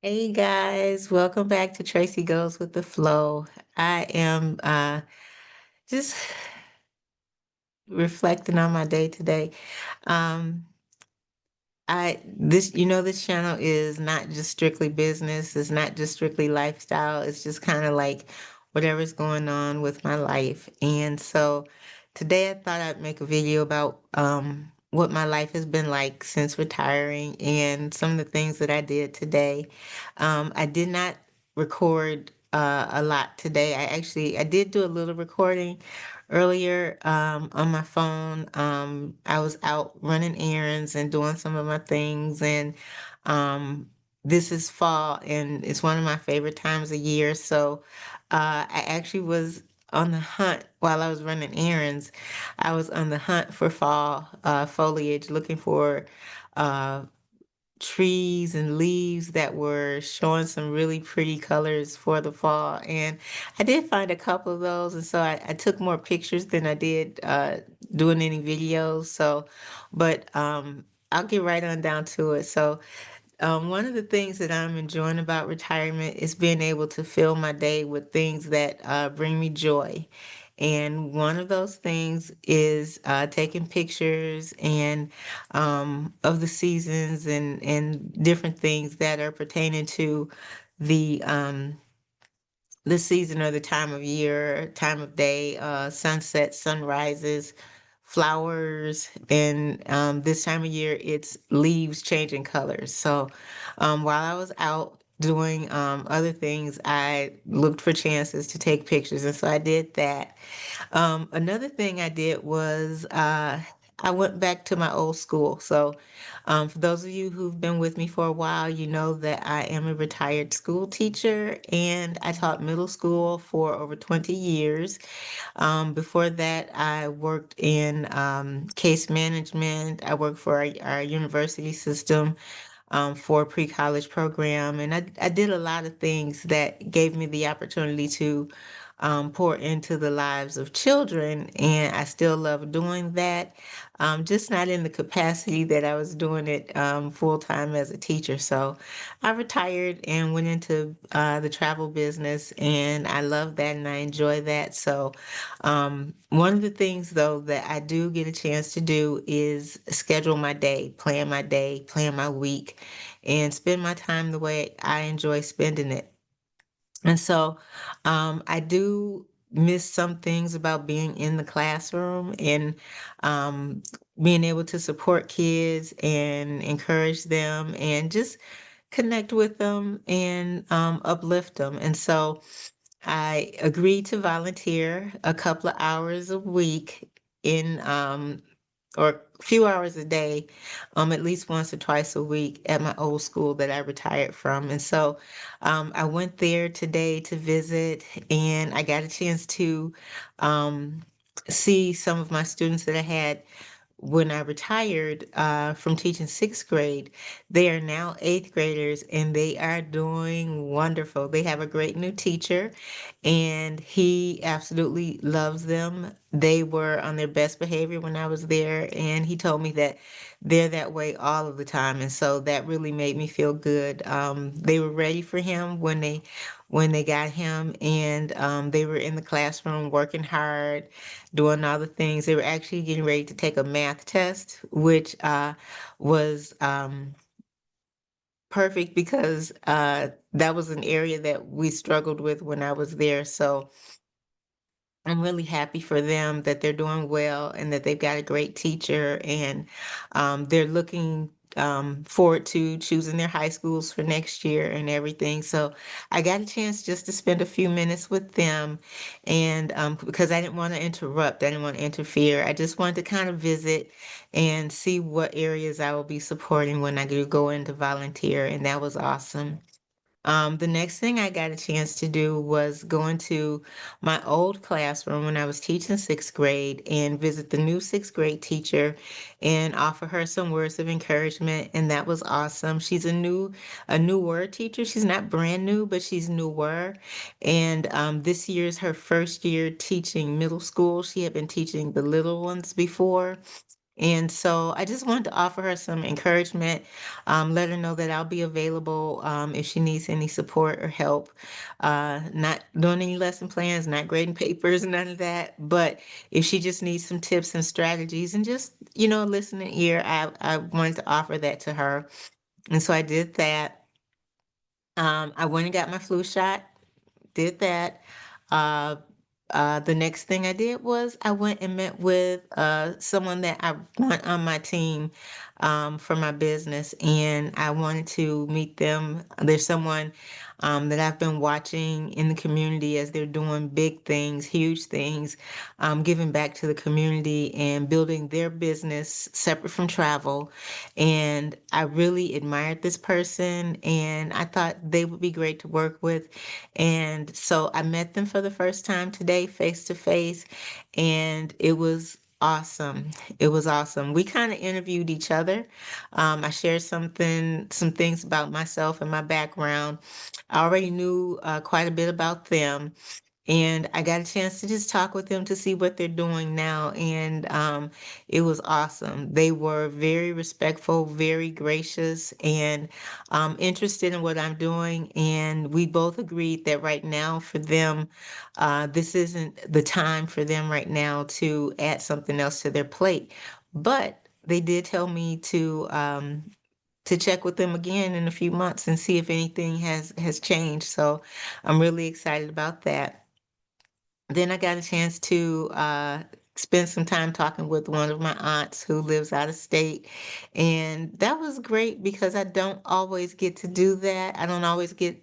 Hey guys, welcome back to Tracy Goes with the Flow. I am just reflecting on my day today. Um, this channel is not just strictly business, it's not just strictly lifestyle, it's just kind of like whatever's going on with my life. And so today I thought I'd make a video about what my life has been like since retiring and some of the things that I did today. I did not record a lot today. I did do a little recording earlier on my phone. I was out running errands and doing some of my things, and this is fall, and it's one of my favorite times of year. So I actually was on the hunt while I was running errands. I was on the hunt for fall foliage, looking for uh, trees and leaves that were showing some really pretty colors for the fall. And I did find a couple of those. And so I took more pictures than I did doing any videos. But I'll get right on down to it. So one of the things that I'm enjoying about retirement is being able to fill my day with things that bring me joy. And one of those things is taking pictures and of the seasons and different things that are pertaining to the season or the time of year, time of day, sunsets, sunrises, flowers, and this time of year it's leaves changing colors. So while I was out doing other things, I looked for chances to take pictures, and so I did that. Another thing I did was I went back to my old school. So, for those of you who've been with me for a while, you know that I am a retired school teacher and I taught middle school for over 20 years. Before that, I worked in case management. I worked for our university system for a pre-college program. And I did a lot of things that gave me the opportunity to pour into the lives of children. And I still love doing that, just not in the capacity that I was doing it full time as a teacher. So I retired and went into the travel business, and I love that and I enjoy that. So one of the things, though, that I do get a chance to do is schedule my day, plan my week, and spend my time the way I enjoy spending it. And so I do miss some things about being in the classroom and um, being able to support kids and encourage them and just connect with them and uplift them. And so I agreed to volunteer a couple of hours a week in or a few hours a day, at least once or twice a week at my old school that I retired from. And so I went there today to visit, and I got a chance to um, see some of my students that I had when I retired from teaching sixth grade. They are now eighth graders and they are doing wonderful. They have a great new teacher and he absolutely loves them. They were on their best behavior when I was there, and he told me that they're that way all of the time. And so that really made me feel good. They were ready for him when they got him, and they were in the classroom working hard, doing all the things. They were actually getting ready to take a math test, which was perfect because that was an area that we struggled with when I was there. So I'm really happy for them that they're doing well and that they've got a great teacher, and they're looking forward to choosing their high schools for next year and everything. So I got a chance just to spend a few minutes with them, and because I didn't want to interrupt, I didn't want to interfere. I just wanted to kind of visit and see what areas I will be supporting when I do go in to volunteer, and that was awesome. The next thing I got a chance to do was go into my old classroom when I was teaching sixth grade and visit the new sixth grade teacher and offer her some words of encouragement. And that was awesome. She's a newer teacher. She's not brand new, but she's newer. And this year is her first year teaching middle school. She had been teaching the little ones before. And so I just wanted to offer her some encouragement, let her know that I'll be available if she needs any support or help. Not doing any lesson plans, not grading papers, none of that. But if she just needs some tips and strategies and just, listening ear, I wanted to offer that to her. And so I did that. I went and got my flu shot, did that. Uh, the next thing I did was I went and met with someone that I want on my team for my business, and I wanted to meet them. There's someone that I've been watching in the community as they're doing big things, huge things, giving back to the community and building their business separate from travel. And I really admired this person, and I thought they would be great to work with. And so I met them for the first time today, face to face, and it was awesome. It was awesome. We kind of interviewed each other. I shared some things about myself and my background. I already knew quite a bit about them, and I got a chance to just talk with them to see what they're doing now. And it was awesome. They were very respectful, very gracious, and interested in what I'm doing. And we both agreed that right now for them, this isn't the time for them right now to add something else to their plate. But they did tell me to check with them again in a few months and see if anything has changed. So I'm really excited about that. Then I got a chance to spend some time talking with one of my aunts who lives out of state. And that was great because I don't always get to do that. I don't always get,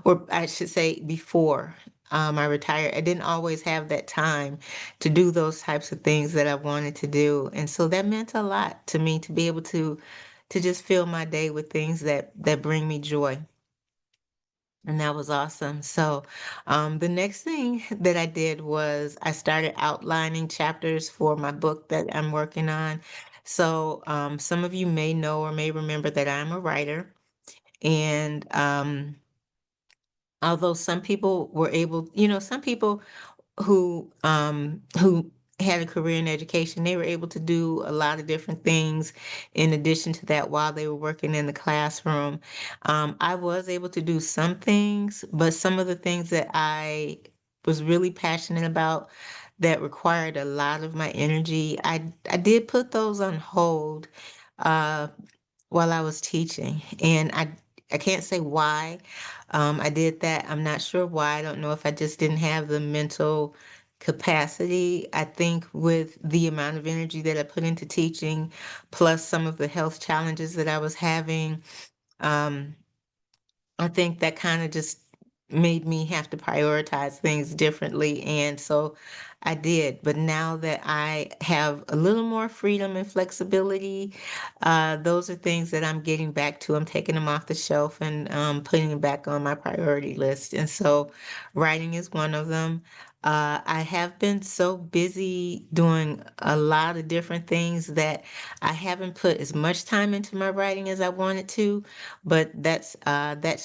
or I should say, before I retired, I didn't always have that time to do those types of things that I wanted to do. And so that meant a lot to me to be able to just fill my day with things that bring me joy. And that was awesome. So, the next thing that I did was I started outlining chapters for my book that I'm working on. So, some of you may know or may remember that I'm a writer. And although some people were able, some people who had a career in education, they were able to do a lot of different things in addition to that while they were working in the classroom. I was able to do some things, but some of the things that I was really passionate about that required a lot of my energy, I did put those on hold uh, while I was teaching, and I can't say why I did that. I'm not sure why. I don't know if I just didn't have the mental capacity. I think with the amount of energy that I put into teaching, plus some of the health challenges that I was having, um, I think that kind of just made me have to prioritize things differently. And so I did. But now that I have a little more freedom and flexibility, those are things that I'm getting back to. I'm taking them off the shelf and putting them back on my priority list. And so writing is one of them. I have been so busy doing a lot of different things that I haven't put as much time into my writing as I wanted to, but that's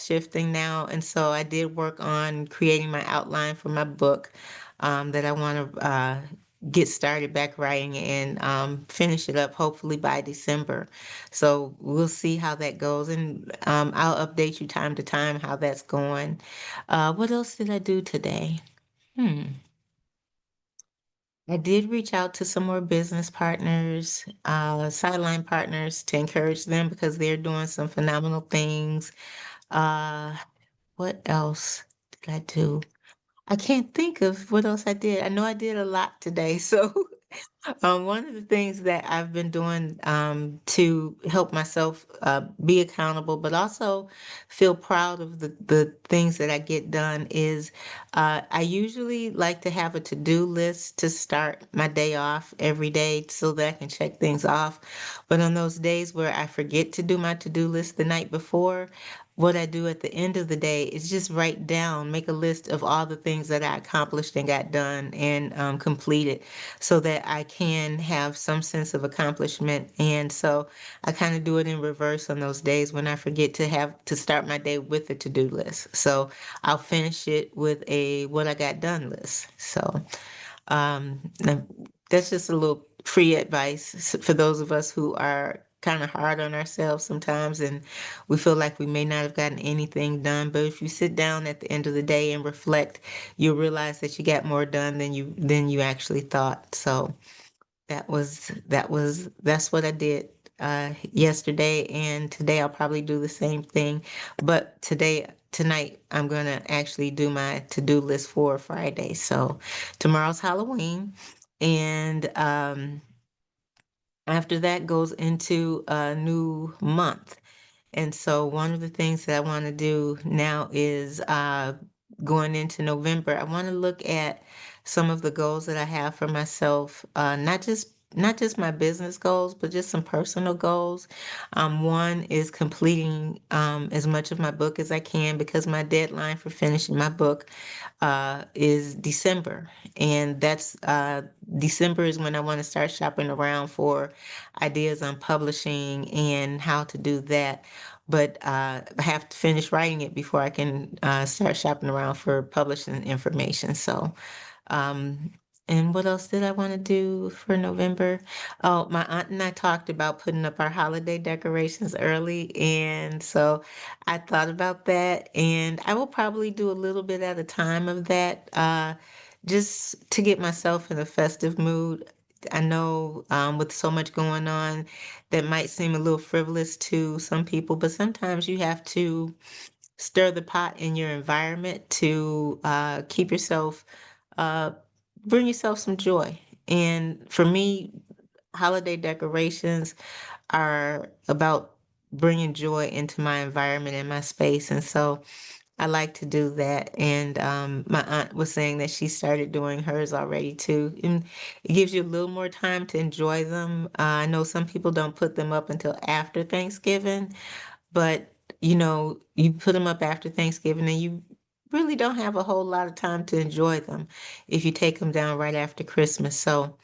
shifting now. And so I did work on creating my outline for my book that I want to get started back writing and finish it up hopefully by December. So we'll see how that goes, and I'll update you time to time how that's going. What else did I do today? Hmm. I did reach out to some more business partners, sideline partners to encourage them because they're doing some phenomenal things. Uh, what else did I do? I can't think of what else I did. I know I did a lot today. So one of the things that I've been doing to help myself be accountable, but also feel proud of the things that I get done is I usually like to have a to-do list to start my day off every day so that I can check things off. But on those days where I forget to do my to-do list the night before, what I do at the end of the day is just write down, make a list of all the things that I accomplished and got done and completed so that I can have some sense of accomplishment. And so I kind of do it in reverse on those days when I forget to have to start my day with a to-do list. So I'll finish it with a what I got done list. So um, now, that's just a little free advice for those of us who are kind of hard on ourselves sometimes and we feel like we may not have gotten anything done. But if you sit down at the end of the day and reflect, you'll realize that you got more done than you actually thought. So that's what I did yesterday, and today I'll probably do the same thing. But tonight I'm gonna actually do my to-do list for Friday. So tomorrow's Halloween, and after that goes into a new month. And so one of the things that I want to do now is going into November, I want to look at some of the goals that I have for myself, not just my business goals, but just some personal goals. One is completing as much of my book as I can because my deadline for finishing my book is December, and that's December is when I want to start shopping around for ideas on publishing and how to do that. But I have to finish writing it before I can start shopping around for publishing information. So, um, and what else did I want to do for November? Oh, my aunt and I talked about putting up our holiday decorations early, and so I thought about that, and I will probably do a little bit at a time of that, just to get myself in a festive mood. I know with so much going on, that might seem a little frivolous to some people, but sometimes you have to stir the pot in your environment to keep yourself, uh, bring yourself some joy. And for me, holiday decorations are about bringing joy into my environment and my space. And so I like to do that. And my aunt was saying that she started doing hers already too. And it gives you a little more time to enjoy them. I know some people don't put them up until after Thanksgiving, but you put them up after Thanksgiving and you really don't have a whole lot of time to enjoy them if you take them down right after Christmas. So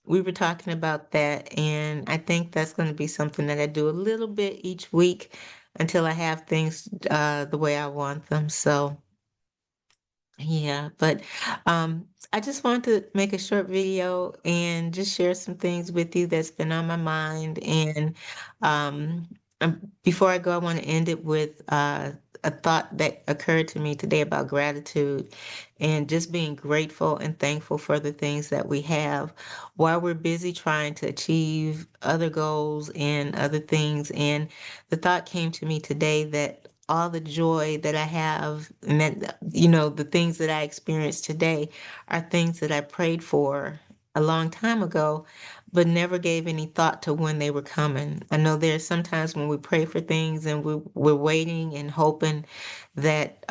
we were talking about that, and I think that's going to be something that I do a little bit each week until I have things the way I want them. So, yeah, but I just wanted to make a short video and just share some things with you that's been on my mind. And um, before I go, I want to end it with a thought that occurred to me today about gratitude and just being grateful and thankful for the things that we have while we're busy trying to achieve other goals and other things. And the thought came to me today that all the joy that I have and that, the things that I experience today are things that I prayed for a long time ago, but never gave any thought to when they were coming. I know there's sometimes when we pray for things and we're waiting and hoping that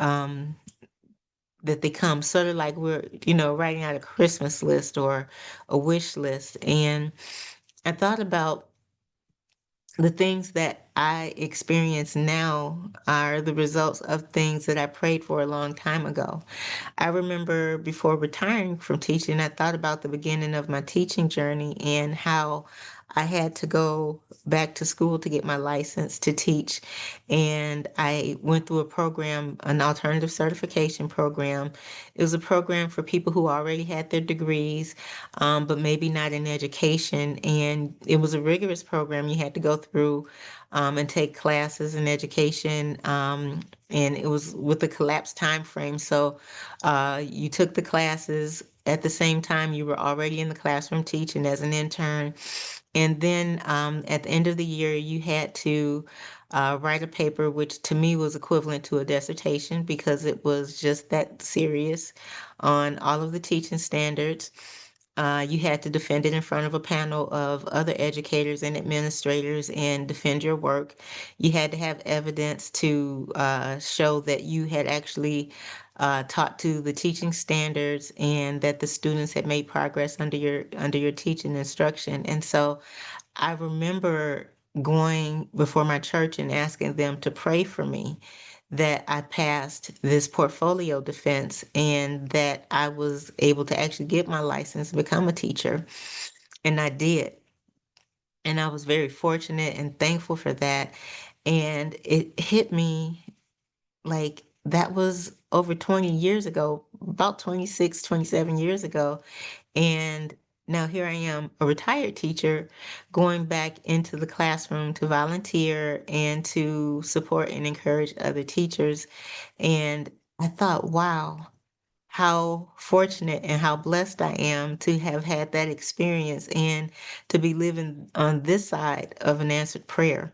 that they come, sort of like we're, writing out a Christmas list or a wish list. And I thought about the things that I experience now are the results of things that I prayed for a long time ago. I remember before retiring from teaching, I thought about the beginning of my teaching journey and how I had to go back to school to get my license to teach. And I went through a program, an alternative certification program. It was a program for people who already had their degrees, but maybe not in education. And it was a rigorous program. You had to go through and take classes in education. And it was with a collapsed time frame. So you took the classes at the same time you were already in the classroom teaching as an intern. And then at the end of the year, you had to write a paper, which to me was equivalent to a dissertation because it was just that serious on all of the teaching standards. You had to defend it in front of a panel of other educators and administrators and defend your work. You had to have evidence to show that you had actually taught to the teaching standards and that the students had made progress under your teaching instruction. And so I remember going before my church and asking them to pray for me that I passed this portfolio defense and that I was able to actually get my license, become a teacher. And I did. And I was very fortunate and thankful for that. And it hit me like that was over 20 years ago, about 26, 27 years ago. And Now, here I am, a retired teacher, going back into the classroom to volunteer and to support and encourage other teachers. And I thought, wow, how fortunate and how blessed I am to have had that experience and to be living on this side of an answered prayer.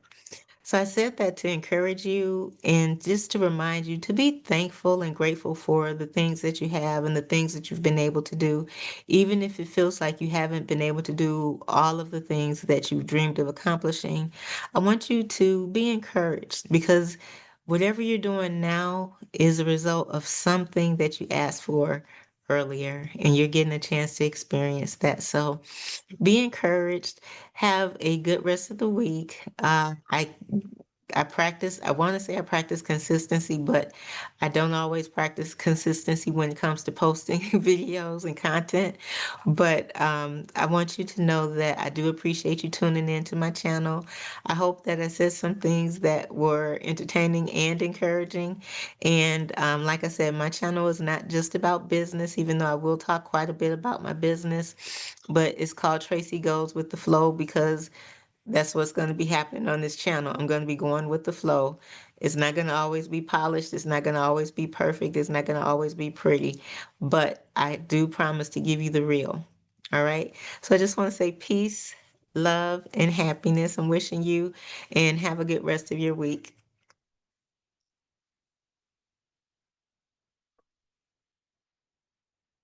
So I said that to encourage you and just to remind you to be thankful and grateful for the things that you have and the things that you've been able to do, even if it feels like you haven't been able to do all of the things that you dreamed of accomplishing. I want you to be encouraged because whatever you're doing now is a result of something that you asked for earlier, and you're getting a chance to experience that. So be encouraged. Have a good rest of the week. I want to say I practice consistency, but I don't always practice consistency when it comes to posting videos and content. But I want you to know that I do appreciate you tuning in to my channel. I hope that I said some things that were entertaining and encouraging. And like I said, my channel is not just about business, even though I will talk quite a bit about my business, but it's called Tracy Goes with the Flow because that's what's going to be happening on this channel. I'm going to be going with the flow. It's not going to always be polished. It's not going to always be perfect. It's not going to always be pretty. But I do promise to give you the real. All right. So I just want to say peace, love, and happiness. I'm wishing you and have a good rest of your week.